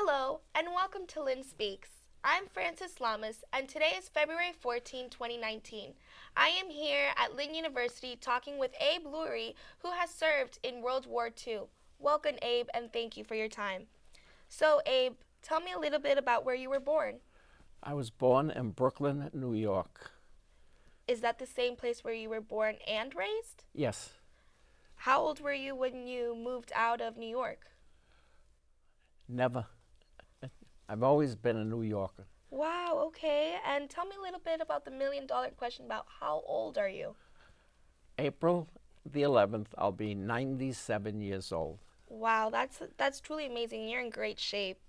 Hello, and welcome to Lynn Speaks. I'm Frances Lamas, and today is February 14, 2019. I am here at Lynn University talking with Abe Lurie, who has served in World War II. Welcome, Abe, and thank you for your time. So, Abe, tell me a little bit about where you were born. I was born in Brooklyn, New York. Is that the same place where you were born and raised? Yes, How old were you when you moved out of New York? never. I've always been a New Yorker. Wow, okay. And tell me a little bit about the $1,000,000 question about how old are you? April the 11th, I'll be 97 years old. Wow, that's truly amazing. You're in great shape.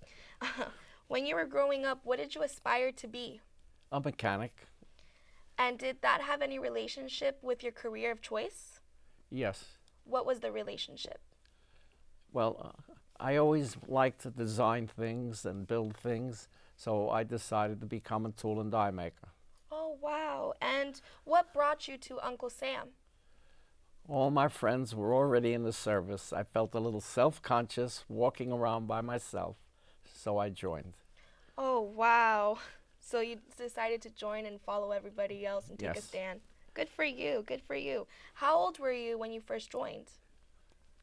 When you were growing up, what did you aspire to be? A mechanic? And did that have any relationship with your career of choice? Yes. What was the relationship? Well, I always liked to design things and build things, so I decided to become a tool and die maker. Oh, wow. And what brought you to Uncle Sam? All my friends were already in the service. I felt a little self-conscious walking around by myself, so I joined. Oh, wow. So you decided to join and follow everybody else and take a Yes. stand. Good for you. Good for you. How old were you when you first joined?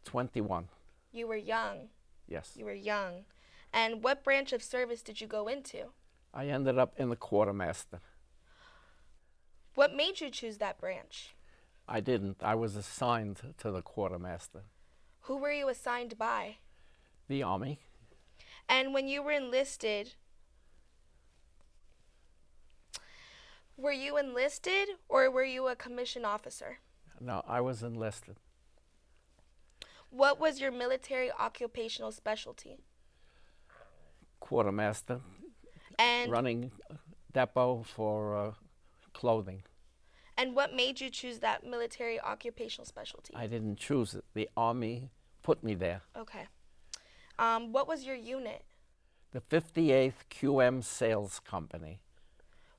21. You were young. Yes. You were young. And what branch of service did you go into? I ended up in the quartermaster. What made you choose that branch? I didn't. I was assigned to the quartermaster. Who were you assigned by? The Army. And when you were enlisted, were you enlisted or were you a commissioned officer? No, I was enlisted. What was your military occupational specialty? Quartermaster, And running depot for clothing. and what made you choose that military occupational specialty? I didn't choose it. The Army put me there. Okay. What was your unit? The 58th QM Sales Company,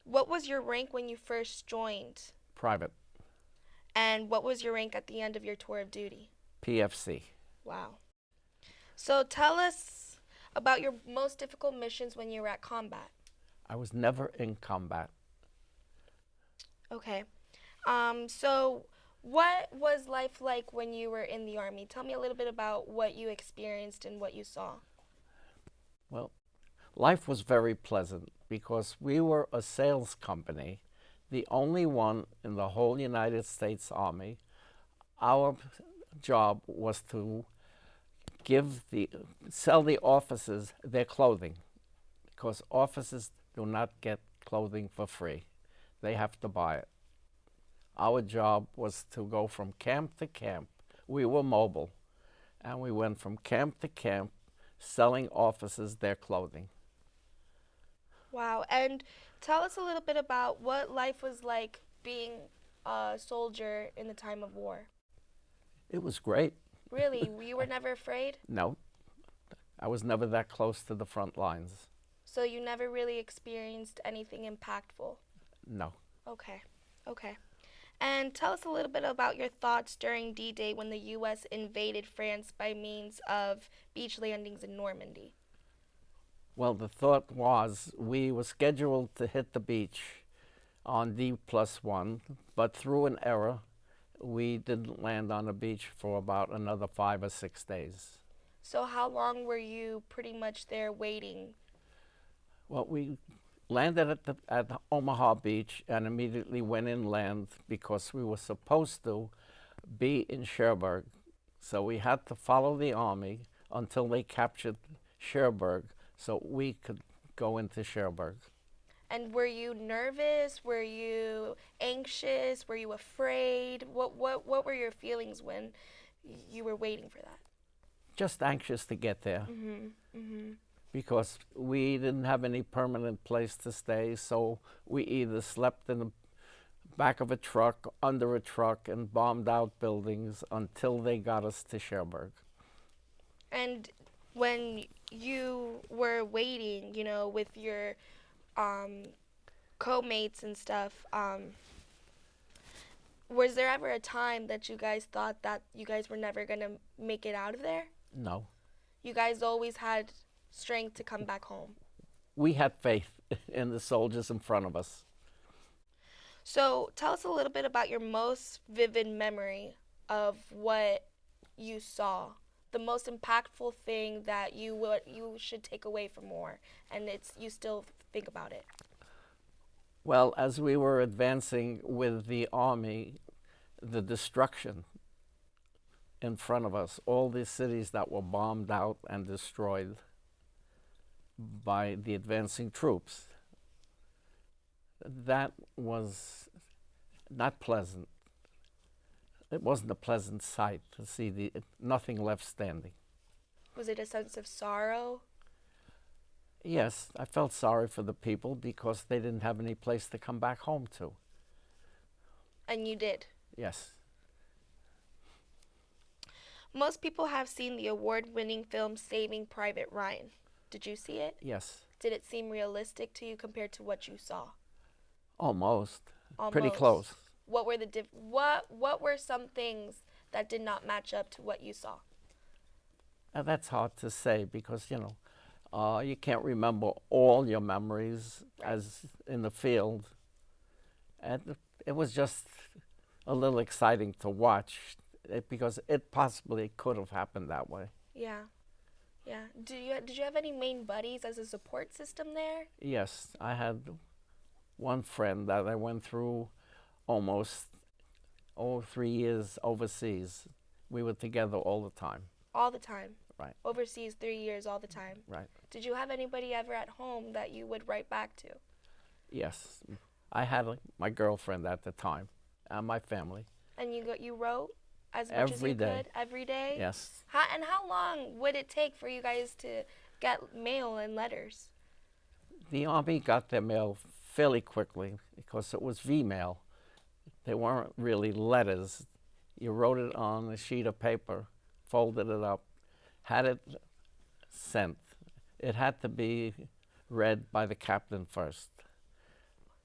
What was your rank when you first joined? private, And what was your rank at the end of your tour of duty? PFC. Wow. So tell us about your most difficult missions when you were at combat. I was never in combat. Okay. So what was life like when you were in the Army? Tell me a little bit about what you experienced and what you saw. Well, life was very pleasant because we were a sales company, the only one in the whole United States Army. Our job was to sell the officers their clothing, because officers do not get clothing for free. They have to buy it. Our job was to go from camp to camp. We were mobile, and we went from camp to camp selling officers their clothing. Wow. And tell us a little bit about what life was like being a soldier in the time of war. It was great. Really? You were never afraid? No, I was never that close to the front lines. So you never really experienced anything impactful? No. Okay. Okay. And tell us a little bit about your thoughts during D-Day when the U.S. invaded France by means of beach landings in Normandy. Well, the thought was we were scheduled to hit the beach on D+1, but through an error, we didn't land on the beach for about another 5 or 6 days. So how long were you pretty much there waiting? Well, we landed at Omaha Beach and immediately went inland because we were supposed to be in Cherbourg. So we had to follow the Army until they captured Cherbourg so we could go into Cherbourg. And were you nervous? Were you anxious? Were you afraid? What were your feelings when you were waiting for that? Just anxious to get there. Mm-hmm. Because we didn't have any permanent place to stay, so we either slept in the back of a truck, under a truck, and bombed out buildings until they got us to Cherbourg. And when you were waiting, with your co-mates and stuff, was there ever a time that you guys thought that you guys were never going to make it out of there? No. You guys always had strength to come back home. We had faith in the soldiers in front of us. So tell us a little bit about your most vivid memory of what you saw. The most impactful thing that you should take away from war, and it's you still think about it. Well, as we were advancing with the army, the destruction in front of us, all these cities that were bombed out and destroyed by the advancing troops, that was not pleasant. It wasn't a pleasant sight to see nothing left standing. Was it a sense of sorrow? Yes, I felt sorry for the people because they didn't have any place to come back home to. And you did. Yes. Most people have seen the award-winning film Saving Private Ryan. Did you see it? Yes. Did it seem realistic to you compared to what you saw? Almost. Almost. Pretty close. What were what were some things that did not match up to what you saw? That's hard to say because, you can't remember all your memories as in the field. And it was just a little exciting to watch because it possibly could have happened that way. Yeah. Yeah. Did you have any main buddies as a support system there? Yes, I had one friend that I went through almost 3 years overseas. We were together all the time. All the time. Right. Overseas 3 years all the time. Right. Did you have anybody ever at home that you would write back to? Yes. I had my girlfriend at the time and my family. And you wrote as much as you could every day? Yes. How long would it take for you guys to get mail and letters? The Army got their mail fairly quickly because it was V-mail. They weren't really letters. You wrote it on a sheet of paper, folded it up, had it sent. It had to be read by the captain first,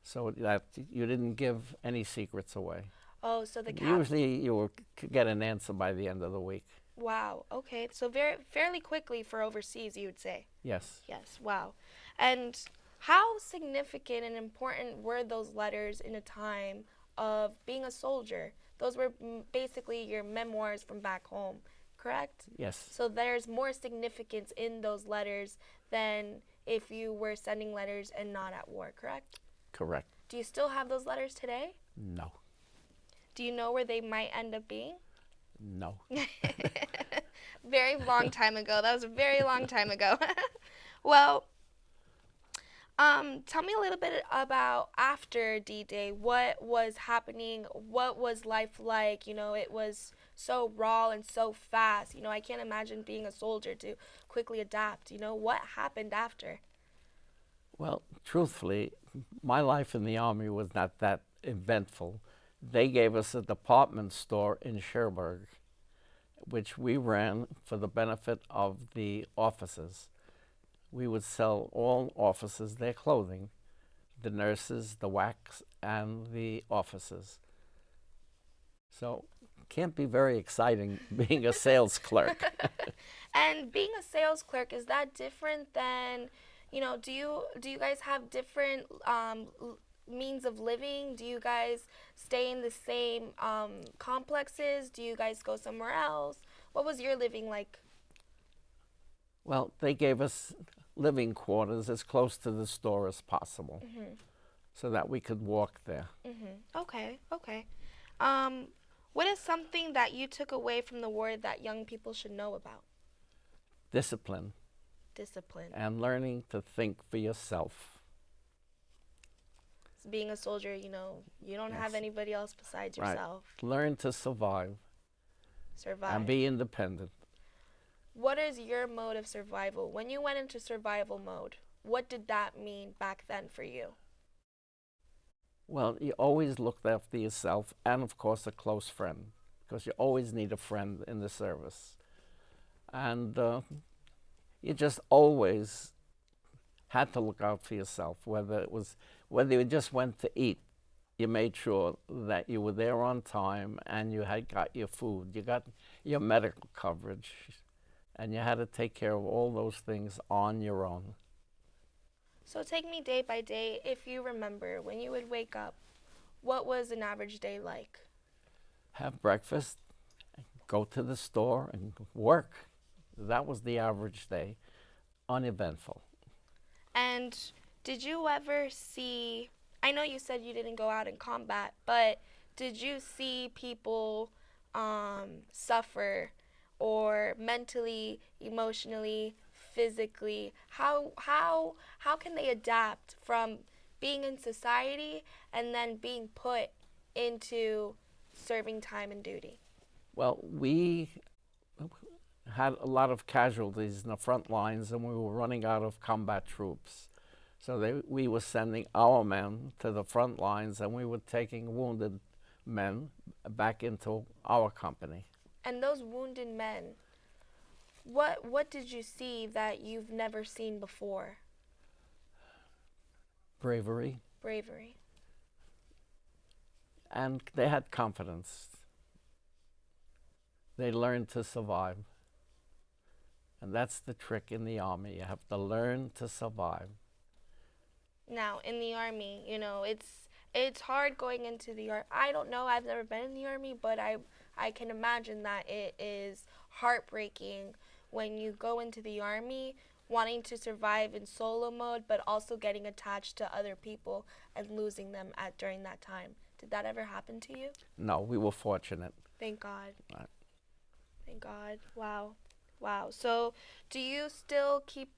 so that you didn't give any secrets away. Oh, so the captain. Usually you would get an answer by the end of the week. Wow. Okay. So fairly quickly for overseas, you would say. Yes. Yes. Wow. And how significant and important were those letters in a time of being a soldier? Those were basically your memoirs from back home, correct? Yes. So there's more significance in those letters than if you were sending letters and not at war, correct? Correct. Do you still have those letters today? No. Do you know where they might end up being? No. Very long time ago. That was a very long time ago. Well, tell me a little bit about after D-Day. What was happening? What was life like? It was so raw and so fast. I can't imagine being a soldier to quickly adapt. What happened after? Well, truthfully, my life in the Army was not that eventful. They gave us a department store in Cherbourg, which we ran for the benefit of the officers. We would sell all officers their clothing, the nurses, the WACs, and the officers. So can't be very exciting being a sales clerk. And being a sales clerk, is that different than, do you guys have different means of living? Do you guys stay in the same complexes? Do you guys go somewhere else? What was your living like? Well, they gave us living quarters as close to the store as possible, so that we could walk there. Okay. What is something that you took away from the war that young people should know about? Discipline. Discipline. And learning to think for yourself. Being a soldier, you don't have anybody else besides yourself. Learn to survive. Survive. And be independent. What is your mode of survival? When you went into survival mode, what did that mean back then for you? Well, you always looked after yourself and, of course, a close friend, because you always need a friend in the service. And you just always had to look out for yourself, whether you just went to eat. You made sure that you were there on time and you had got your food. You got your medical coverage. and you had to take care of all those things on your own. So take me day by day, if you remember, when you would wake up, what was an average day like? Have breakfast, go to the store, and work. That was the average day, uneventful. And did you ever see, I know you said you didn't go out in combat, but did you see people suffer or mentally, emotionally, physically? How can they adapt from being in society and then being put into serving time and duty? Well, we had a lot of casualties in the front lines, and we were running out of combat troops. So we were sending our men to the front lines, and we were taking wounded men back into our company. And those wounded men, what did you see that you've never seen before? Bravery, Bravery. and they had confidence. They learned to survive. And that's the trick in the Army. You have to learn to survive. Now, in the Army, it's hard going into the Army. I don't know, I've never been in the Army, but I can imagine that it is heartbreaking when you go into the Army wanting to survive in solo mode, but also getting attached to other people and losing them during that time. Did that ever happen to you? No, we were fortunate. Thank God. Right. Thank God. Wow. Wow. So, do you still keep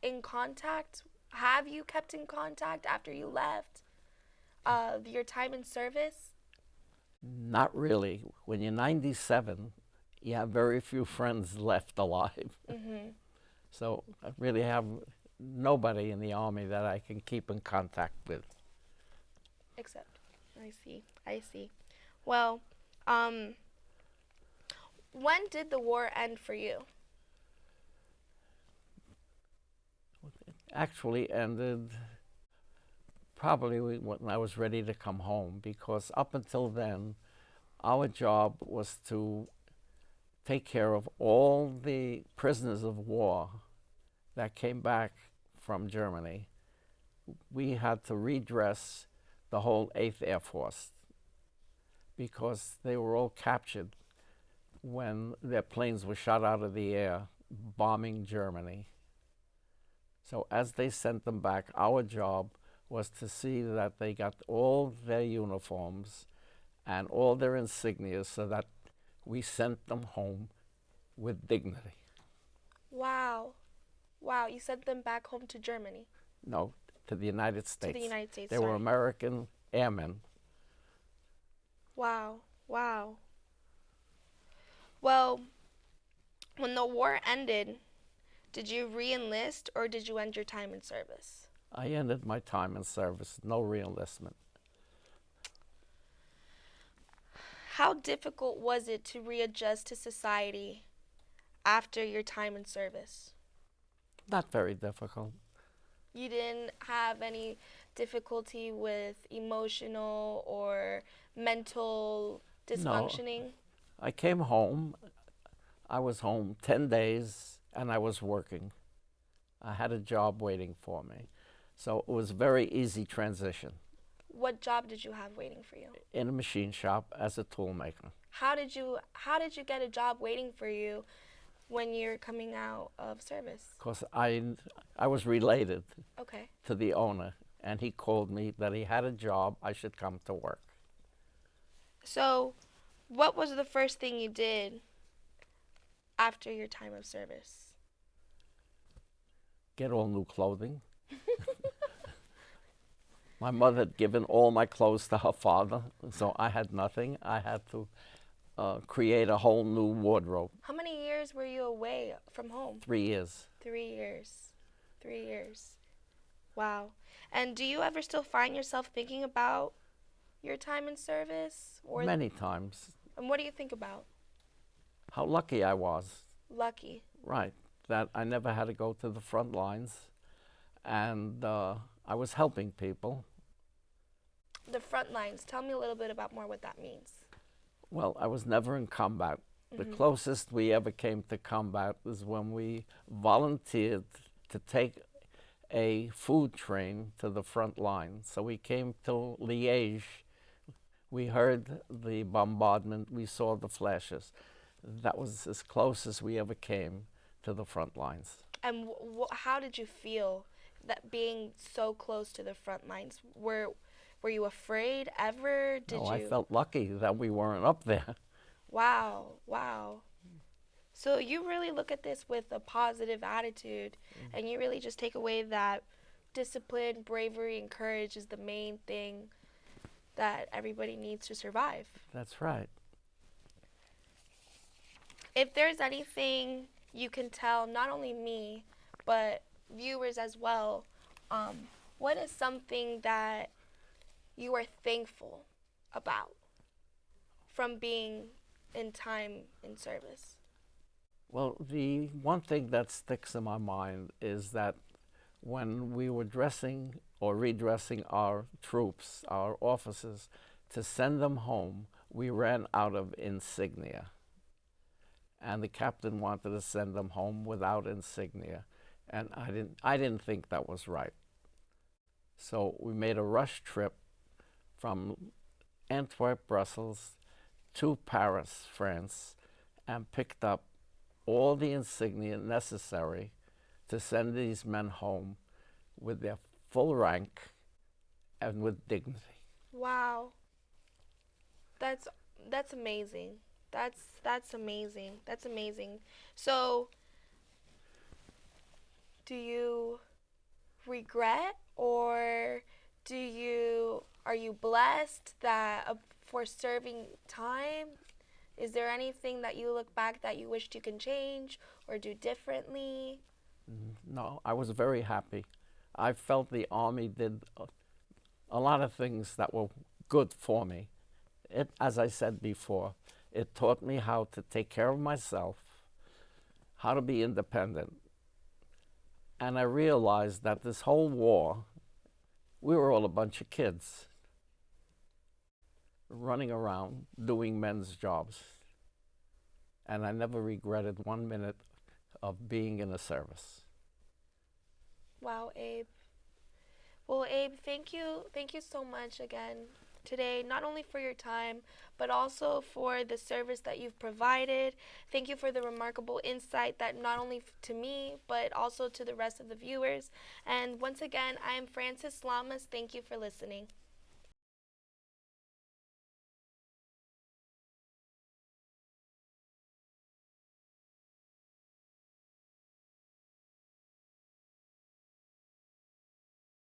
in contact? Have you kept in contact after you left your time in service? Not really. When you're 97, you have very few friends left alive. Mm-hmm. So I really have nobody in the Army that I can keep in contact with. Except, I see. Well, when did the war end for you? Actually ended probably when I was ready to come home, because up until then, our job was to take care of all the prisoners of war that came back from Germany. We had to redress the whole 8th Air Force because they were all captured when their planes were shot out of the air bombing Germany. So as they sent them back, our job was to see that they got all their uniforms and all their insignias so that we sent them home with dignity. Wow. Wow, you sent them back home to Germany. No, to the United States. To the United States, They sorry. were American airmen. Wow. Wow. Well, when the war ended, did you re-enlist or did you end your time in service? I ended my time in service, no re-enlistment. How difficult was it to readjust to society after your time in service? Not very difficult. You didn't have any difficulty with emotional or mental dysfunctioning? I came home. I was home 10 days and I was working. I had a job waiting for me. So it was a very easy transition. What job did you have waiting for you? In a machine shop as a tool maker. How did you get a job waiting for you when you're coming out of service? Because I was related Okay. to the owner, and he called me that he had a job, I should come to work. So, what was the first thing you did after your time of service? Get all new clothing. My mother had given all my clothes to her father, so I had nothing. I had to create a whole new wardrobe. How many years were you away from home? 3 years. 3 years. 3 years. Wow. And do you ever still find yourself thinking about your time in service? Many times. And what do you think about? How lucky I was. Lucky. Right. That I never had to go to the front lines. And I was helping people. The front lines. Tell me a little bit about more what that means. Well, I was never in combat. The closest we ever came to combat was when we volunteered to take a food train to the front line. So we came to Liège. We heard the bombardment. We saw the flashes. That was as close as we ever came to the front lines. And how did you feel that being so close to the front lines? Were you afraid ever? Did No, you? I felt lucky that we weren't up there. Wow, wow. So you really look at this with a positive attitude, and you really just take away that discipline, bravery, and courage is the main thing that everybody needs to survive. That's right. If there's anything you can tell, not only me, but viewers as well, what is something that you are thankful about from being in time in service? Well, the one thing that sticks in my mind is that when we were dressing or redressing our troops, our officers, to send them home, we ran out of insignia. And the captain wanted to send them home without insignia. And I didn't think that was right. So we made a rush trip from Antwerp, Brussels, to Paris, France, and picked up all the insignia necessary to send these men home with their full rank and with dignity. Wow. That's amazing. That's amazing. That's amazing. So, do you regret, or are you blessed that for serving time? Is there anything that you look back that you wished you can change or do differently? No, I was very happy. I felt the Army did a lot of things that were good for me. It, as I said before, it taught me how to take care of myself, how to be independent. And I realized that this whole war, we were all a bunch of kids running around doing men's jobs. And I never regretted 1 minute of being in the service. Wow, Abe. Well, Abe, thank you so much again today, not only for your time, but also for the service that you've provided. Thank you for the remarkable insight that not only to me, but also to the rest of the viewers. And once again, I'm Frances Lamas. Thank you for listening.